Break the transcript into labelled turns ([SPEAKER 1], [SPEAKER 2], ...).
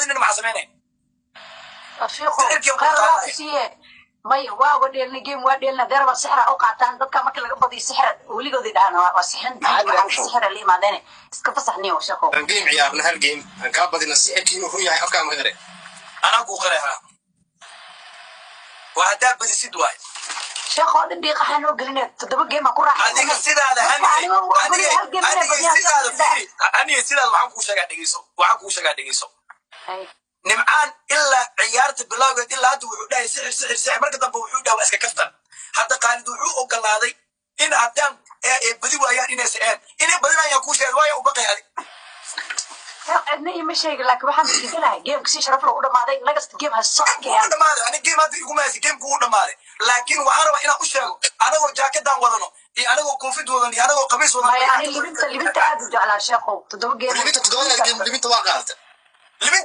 [SPEAKER 1] بدنا مع زمانه
[SPEAKER 2] الشيخ قرر سيه ماي واو ديلنا جيم وديلنا درب السحر او قاتان dadka markii laga badiyo sixir waligood idhaan waa sixin sixir li maadane iska fasaxnii oo shaqo
[SPEAKER 3] game ciyaarna hal game aan ka badina sixirkiin wuxuu yahay afka magare
[SPEAKER 1] ana ku qaraha waa hada badisid waay
[SPEAKER 2] shaqo dhibiq xano gelinay 7 game ku raaxay
[SPEAKER 1] adiga sidaada aniga sidaada waxaan ku sheegaa dhageyso nimcaan ilaa ciyaarta bilowgeed ilaa hadda wuxuu dhahay sixir marka dambe wuxuu dhahay iska kaftan hadda qaalid wuxuu ogolaaday in haddaan badi waayaan inay seen inay badinayaan ku sheegay waayo u baqay adig
[SPEAKER 2] adna ima sheegay laakiin waxaan digalahay game si sharaf loo dhamaaday lagast game has soo
[SPEAKER 1] u dhamaaday ani game hadda igu maasi game ku u dhamaaday laakiin waxaan rabaa inaan u sheego anagoo jaakadan wadano iyo anagoo koofid wadano iyo anagoo qamiis wadano
[SPEAKER 2] yani libinta aad u jeclaa sheeqo 7 game
[SPEAKER 3] libinta waa qaatay libinta